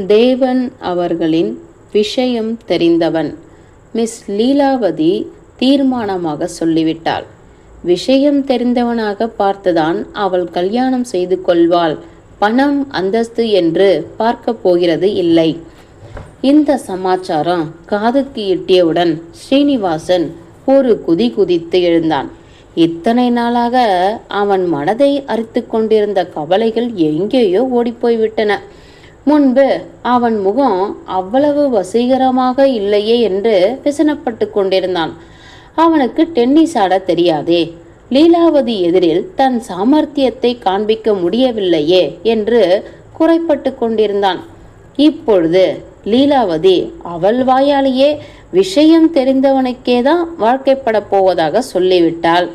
தேவன் அவர்களின் விஷயம் தெரிந்தவன். மிஸ் லீலாவதி தீர்மானமாக சொல்லிவிட்டாள். விஷயம் தெரிந்தவனாக பார்த்துதான் அவள் கல்யாணம் செய்து கொள்வாள். பணம் அந்தஸ்து என்று பார்க்க போகிறது இல்லை. இந்த சமாச்சாரம் காதுக்கு எட்டியவுடன் ஸ்ரீனிவாசன் ஒரு குதி குதித்து எழுந்தான். இத்தனை நாளாக அவன் மனதை அரித்து கொண்டிருந்த கவலைகள் எங்கேயோ ஓடிப்போய்விட்டன. முன்பு அவன் முகம் அவ்வளவு வசீகரமாக இல்லையே என்று விசனப்பட்டு கொண்டிருந்தான். அவனுக்கு டென்னிஸ் ஆட தெரியாதே, லீலாவதி எதிரில் தன் சாமர்த்தியத்தை காண்பிக்க முடியவில்லையே என்று குறைப்பட்டு கொண்டிருந்தான். இப்பொழுது லீலாவதி அவள் வாயாலேயே விஷயம் தெரிந்தவனுக்கேதான் வாழ்க்கைப்பட போவதாக சொல்லிவிட்டாள்.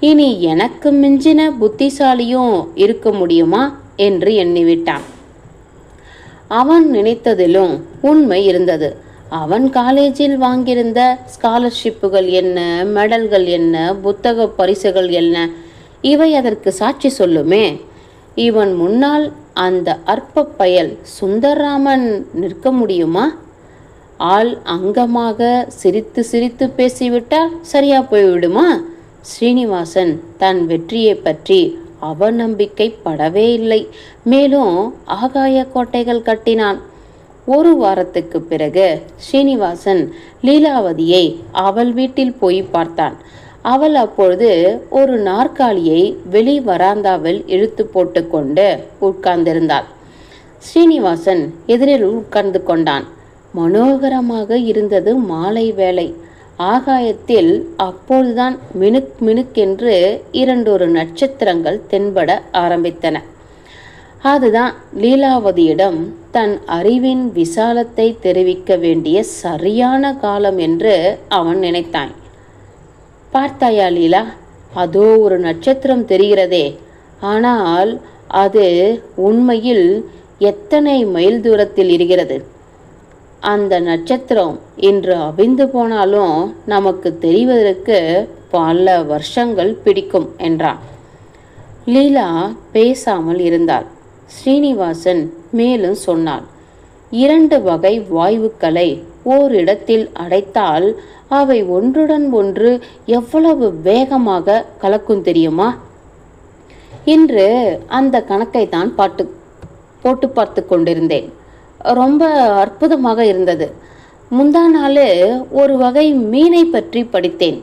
இனி எனக்கு மிஞ்சின புத்திசாலியும் இருக்க முடியுமா என்று எண்ணிவிட்டான். அவன் நினைத்ததிலும் உண்மை இருந்தது. அவன் காலேஜில் வாங்கியிருந்த ஸ்காலர்ஷிப்புகள் என்ன, மெடல்கள் என்ன, புத்தக பரிசுகள் என்ன, இவை அதற்கு சாட்சி சொல்லுமே. இவன் முன்னால் அந்த அற்ப பயல் சுந்தர்ராமன் நிற்க முடியுமா? ஆள் அங்கமாக சிரித்து சிரித்து பேசிவிட்டால் சரியா போய்விடுமா? ஸ்ரீனிவாசன் தன் வெற்றியை பற்றி அவநம்பிக்கைப்படவே இல்லை. மேலும் ஆகாய கோட்டைகள் கட்டினான். ஒரு வாரத்துக்கு பிறகு ஸ்ரீனிவாசன் லீலாவதியை அவள் வீட்டில் போய் பார்த்தான். அவள் அப்பொழுது ஒரு நாற்காலியை வெளி வராந்தாவில் இழுத்து போட்டு கொண்டு உட்கார்ந்திருந்தாள். ஸ்ரீனிவாசன் எதிரில் உட்கார்ந்து கொண்டான். மனோகரமாக இருந்தது மாலை வேளை. ஆகாயத்தில் அப்பொழுதுதான் மினுக் மினுக்கென்று 2 நட்சத்திரங்கள் தென்பட ஆரம்பித்தன. அதுதான் லீலாவதியிடம் தன் அறிவின் விசாலத்தை தெரிவிக்க வேண்டிய சரியான காலம் என்று அவன் நினைத்தான். பார்த்தாயா லீலா, அதோ ஒரு நட்சத்திரம் தெரிகிறதே, ஆனால் அது உண்மையில் எத்தனை மைல் தூரத்தில் இருக்கிறது? அந்த நட்சத்திரம் இன்று அவிந்து போனாலும் நமக்கு தெரிவதற்கு பல வருஷங்கள் பிடிக்கும் என்றான். லீலா பேசாமல் இருந்தாள். ஸ்ரீனிவாசன் மேலும் சொன்னான். 2 வகை வாயுக்களை ஓரிடத்தில் அடைத்தால் அவை ஒன்றுடன் ஒன்று எவ்வளவு வேகமாக கலக்கும் தெரியுமா? இன்று அந்த கணக்கை தான் போட்டு பார்த்து கொண்டிருந்தேன். ரொம்ப அற்புதமாக இருந்தது. முந்தா நாள் ஒரு வகை மீனை பற்றி படித்தேன்.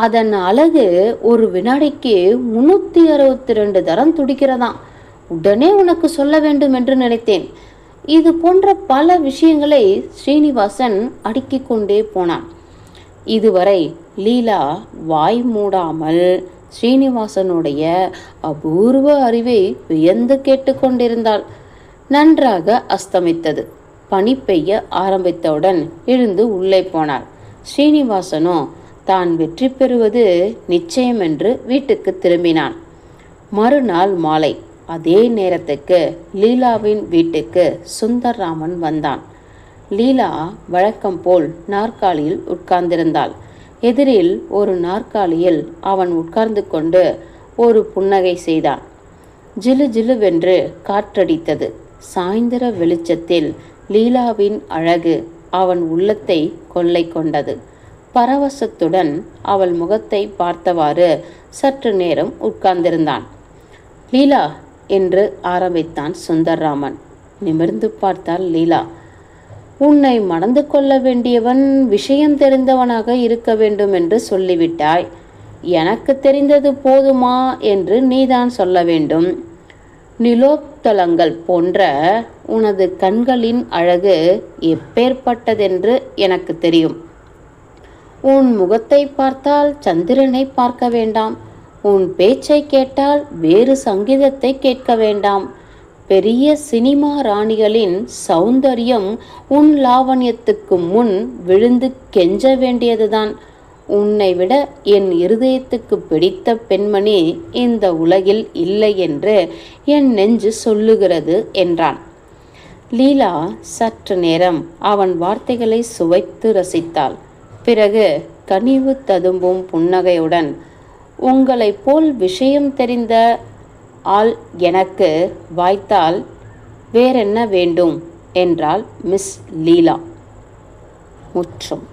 அதன் அழகு ஒரு வினாடிக்கு 362 தரம் துடிக்கிறதாம். உடனே உனக்கு சொல்ல வேண்டும் என்று நினைத்தேன். இது போன்ற பல விஷயங்களை ஸ்ரீனிவாசன் அடுக்கிக் கொண்டே போனான். இதுவரை லீலா வாய் மூடாமல் ஸ்ரீனிவாசனுடைய அபூர்வ அறிவை வியந்து கேட்டுக்கொண்டிருந்தாள். நன்றாக அஸ்தமித்தது. பனி பெய்ய ஆரம்பித்தவுடன் எழுந்து உள்ளே போனாள். ஸ்ரீனிவாசனோ தான் வெற்றி பெறுவது நிச்சயம் என்று வீட்டுக்கு திரும்பினான். மறுநாள் மாலை அதே நேரத்துக்கு லீலாவின் வீட்டுக்கு சுந்தர்ராமன் வந்தான். லீலா வழக்கம் போல் நாற்காலியில் உட்கார்ந்திருந்தாள். எதிரில் ஒரு நாற்காலியில் அவன் உட்கார்ந்து கொண்டு ஒரு புன்னகை செய்தான். ஜிலு ஜிலுவென்று காற்றடித்தது. சாயந்தர வெளிச்சத்தில் லீலாவின் அழகு அவன் உள்ளத்தை கொள்ளை கொண்டது. பரவசத்துடன் அவள் முகத்தை பார்த்தவாறு சற்று நேரம் உட்கார்ந்திருந்தான். லீலா என்று ஆரம்பித்தான் சுந்தர்ராமன். நிமிர்ந்து பார்த்தாள் லீலா. உன்னை மணந்து கொள்ள வேண்டியவன் விஷயம் தெரிந்தவனாக இருக்க வேண்டும் என்று சொல்லிவிட்டாய். எனக்கு தெரிந்தது போதுமா என்று நீதான் சொல்ல வேண்டும். நிலோப்தலங்கள் போன்ற உனது கண்களின் அழகு எப்பேற்பட்டதென்று எனக்கு தெரியும். உன் முகத்தை பார்த்தால் சந்திரனை பார்க்க வேண்டாம். உன் பேச்சை கேட்டால் வேறு சங்கீதத்தை கேட்க வேண்டாம். பெரிய சினிமா ராணிகளின் சௌந்தரியம் உன் லாவண்யத்துக்கு முன் விழுந்து கெஞ்ச வேண்டியதுதான். உன்னை விட என் இருதயத்துக்கு பிடித்த பெண்மணி இந்த உலகில் இல்லை என்று என் நெஞ்சு சொல்லுகிறது என்றான். லீலா சற்று நேரம் அவன் வார்த்தைகளை சுவைத்து ரசித்தாள். பிறகு கனிவு ததும்பும் புன்னகையுடன், உங்களைப் போல் விஷயம் தெரிந்த ஆள் எனக்கு வாய்த்தால் வேறென்ன வேண்டும் என்றாள் மிஸ் லீலா. முற்றும்.